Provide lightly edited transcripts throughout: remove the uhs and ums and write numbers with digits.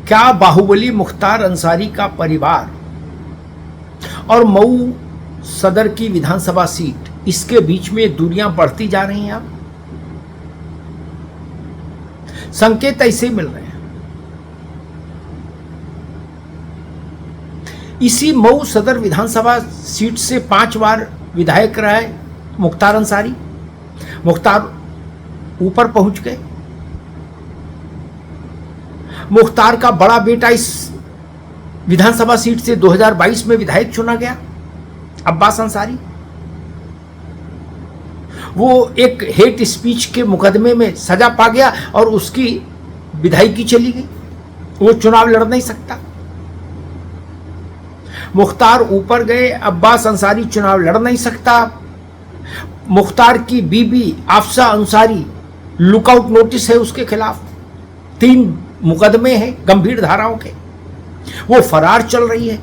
क्या बाहुबली मुख्तार अंसारी का परिवार और मऊ सदर की विधानसभा सीट, इसके बीच में दूरियां बढ़ती जा रही हैं? अब संकेत ऐसे मिल रहे हैं। इसी मऊ सदर विधानसभा सीट से 5 बार विधायक रहे मुख्तार अंसारी। मुख्तार ऊपर पहुंच गए। मुख्तार का बड़ा बेटा इस विधानसभा सीट से 2022 में विधायक चुना गया, अब्बास अंसारी। वो एक हेट स्पीच के मुकदमे में सजा पा गया और उसकी विधायकी चली गई। वो चुनाव लड़ नहीं सकता। मुख्तार ऊपर गए, अब्बास अंसारी चुनाव लड़ नहीं सकता। मुख्तार की बीबी आफसा अंसारी, लुकआउट नोटिस है उसके खिलाफ, 3 मुकदमे हैं गंभीर धाराओं के। वो फरार चल रही है।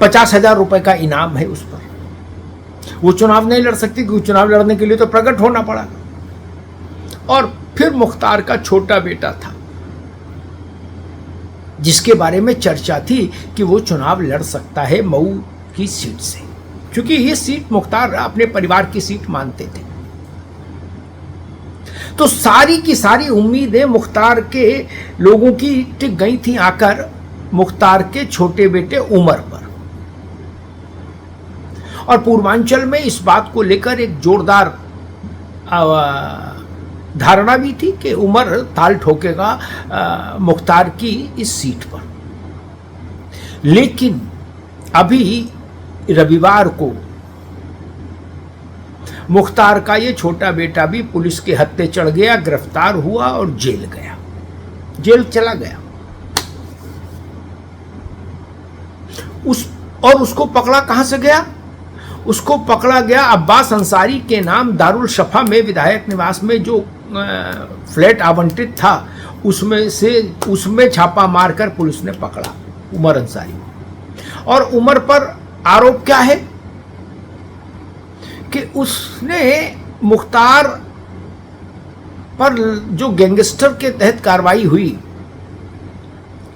50,000 रुपए का इनाम है उस पर। वो चुनाव नहीं लड़ सकती क्योंकि चुनाव लड़ने के लिए तो प्रकट होना पड़ा। और फिर मुख्तार का छोटा बेटा था जिसके बारे में चर्चा थी कि वो चुनाव लड़ सकता है मऊ की सीट से, क्योंकि ये सीट मुख्तार अपने परिवार की सीट मानते थे। तो सारी की सारी उम्मीदें मुख्तार के लोगों की टिक गई थी आकर मुख्तार के छोटे बेटे उमर पर। और पूर्वांचल में इस बात को लेकर एक जोरदार धारणा भी थी कि उमर ताल ठोकेगा मुख्तार की इस सीट पर। लेकिन अभी रविवार को मुख्तार का ये छोटा बेटा भी पुलिस के हत्थे चढ़ गया, गिरफ्तार हुआ और जेल गया, जेल चला गया। उसको पकड़ा कहां से गया? उसको पकड़ा गया अब्बास अंसारी के नाम दारुल शफा में विधायक निवास में जो फ्लैट आवंटित था उसमें छापा मारकर पुलिस ने पकड़ा उमर अंसारी। और उमर पर आरोप क्या है कि उसने मुख्तार पर जो गैंगस्टर के तहत कार्रवाई हुई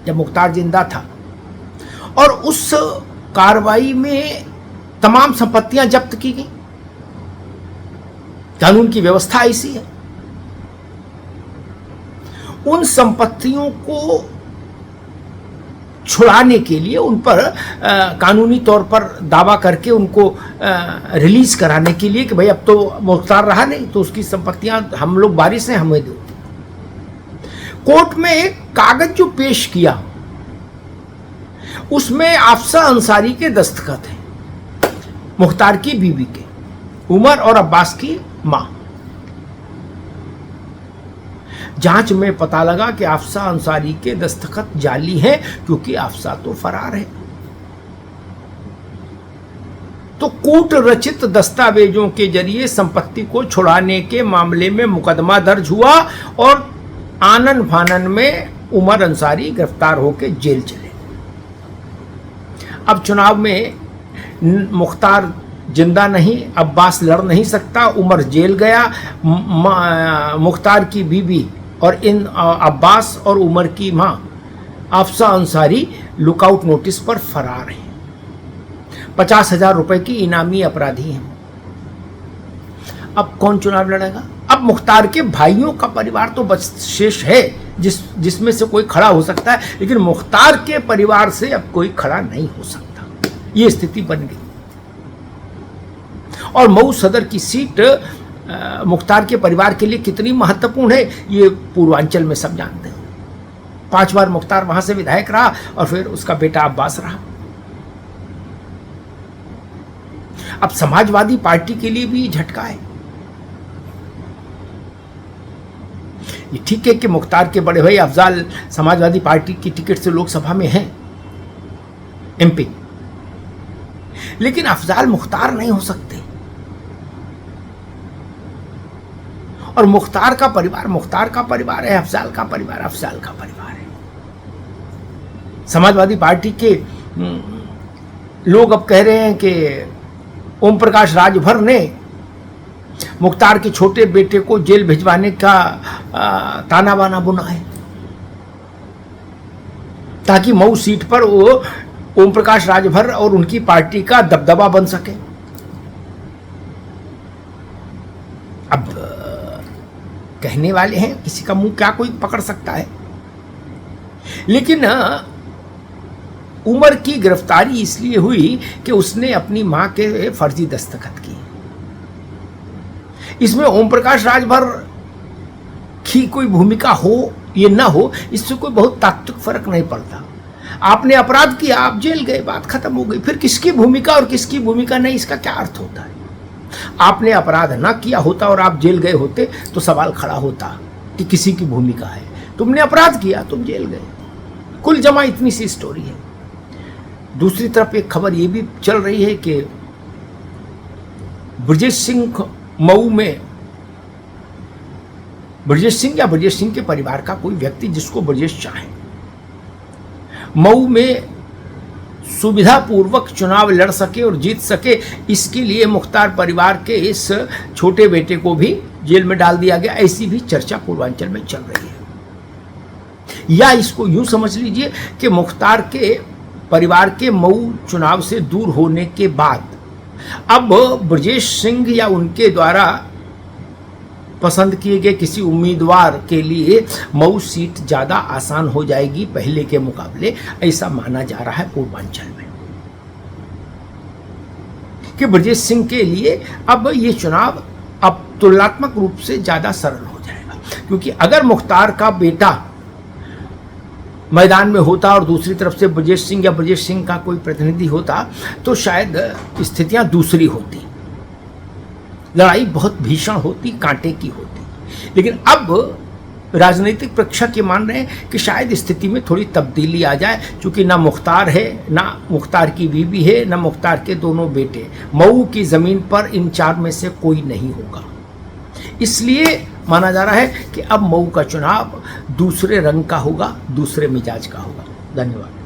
जब मुख्तार जिंदा था, और उस कार्रवाई में तमाम संपत्तियां जब्त की गई। कानून की व्यवस्था ऐसी है। उन संपत्तियों को छुड़ाने के लिए उन पर कानूनी तौर पर दावा करके उनको रिलीज कराने के लिए कि भाई अब तो मुख्तार रहा नहीं तो उसकी संपत्तियां हम लोग वारिस हैं, हमें दो। कोर्ट में एक कागज जो पेश किया उसमें आफसा अंसारी के दस्तखत हैं, मुख्तार की बीवी के, उमर और अब्बास की मां। जांच में पता लगा कि आफसा अंसारी के दस्तखत जाली हैं क्योंकि आफसा तो फरार है। तो कूट रचित दस्तावेजों के जरिए संपत्ति को छुड़ाने के मामले में मुकदमा दर्ज हुआ और आनन फानन में उमर अंसारी गिरफ्तार होकर जेल चले। अब चुनाव में मुख्तार जिंदा नहीं, अब्बास लड़ नहीं सकता, उमर जेल गया। मुख्तार की बीबी और इन अब्बास और उमर की मां आफसा अंसारी लुकआउट नोटिस पर फरार हैं। 50,000 रुपए की इनामी अपराधी हैं। अब कौन चुनाव लड़ेगा? अब मुख्तार के भाइयों का परिवार तो बच शेष है जिसमें से कोई खड़ा हो सकता है, लेकिन मुख्तार के परिवार से अब कोई खड़ा नहीं हो सकता। ये स्थिति बन गई। और मऊ सदर की सीट मुख्तार के परिवार के लिए कितनी महत्वपूर्ण है ये पूर्वांचल में सब जानते हैं। 5 बार मुख्तार वहां से विधायक रहा और फिर उसका बेटा अब्बास रहा। अब समाजवादी पार्टी के लिए भी झटका है। ये ठीक है कि मुख्तार के बड़े भाई अफजाल समाजवादी पार्टी की टिकट से लोकसभा में हैं एमपी, लेकिन अफजाल मुख्तार नहीं हो सकते। और मुख्तार का परिवार है, अफजाल का परिवार है। समाजवादी पार्टी के लोग अब कह रहे हैं कि ओम प्रकाश राजभर ने मुख्तार के छोटे बेटे को जेल भिजवाने का ताना बाना बुना है। ताकि मऊ सीट पर वो ओम प्रकाश राजभर और उनकी पार्टी का दबदबा बन सके। अब कहने वाले हैं, किसी का मुंह क्या कोई पकड़ सकता है, लेकिन उमर की गिरफ्तारी इसलिए हुई कि उसने अपनी मां के फर्जी दस्तखत किए। इसमें ओम प्रकाश राजभर की कोई भूमिका हो ये ना हो, इससे कोई बहुत तात्विक फर्क नहीं पड़ता। आपने अपराध किया, आप जेल गए, बात खत्म हो गई। फिर किसकी भूमिका और किसकी भूमिका नहीं, इसका क्या अर्थ होता है? आपने अपराध ना किया होता और आप जेल गए होते तो सवाल खड़ा होता कि किसी की भूमिका है। तुमने अपराध किया, तुम जेल गए। कुल जमा इतनी सी स्टोरी है। दूसरी तरफ एक खबर ये भी चल रही है कि ब्रजेश सिंह मऊ में, ब्रजेश सिंह या ब्रजेश सिंह के परिवार का कोई व्यक्ति जिसको ब्रजेश चाहे, मऊ में सुविधापूर्वक चुनाव लड़ सके और जीत सके, इसके लिए मुख्तार परिवार के इस छोटे बेटे को भी जेल में डाल दिया गया। ऐसी भी चर्चा पूर्वांचल में चल रही है। या इसको यूं समझ लीजिए कि मुख्तार के परिवार के मऊ चुनाव से दूर होने के बाद अब ब्रजेश सिंह या उनके द्वारा पसंद किए गए किसी उम्मीदवार के लिए मऊ सीट ज़्यादा आसान हो जाएगी पहले के मुकाबले, ऐसा माना जा रहा है पूर्वांचल में, कि ब्रजेश सिंह के लिए अब ये चुनाव अब तुलनात्मक रूप से ज़्यादा सरल हो जाएगा। क्योंकि अगर मुख्तार का बेटा मैदान में होता और दूसरी तरफ से ब्रजेश सिंह या ब्रजेश सिंह का कोई प्रतिनिधि होता तो शायद स्थितियां दूसरी होती, लड़ाई बहुत भीषण होती, कांटे की होती। लेकिन अब राजनीतिक प्रेक्षक ये मान रहे हैं कि शायद स्थिति में थोड़ी तब्दीली आ जाए, क्योंकि ना मुख्तार है, ना मुख्तार की बीवी है, ना मुख्तार के दोनों बेटे। मऊ की ज़मीन पर इन चार में से कोई नहीं होगा। इसलिए माना जा रहा है कि अब मऊ का चुनाव दूसरे रंग का होगा, दूसरे मिजाज का होगा। धन्यवाद।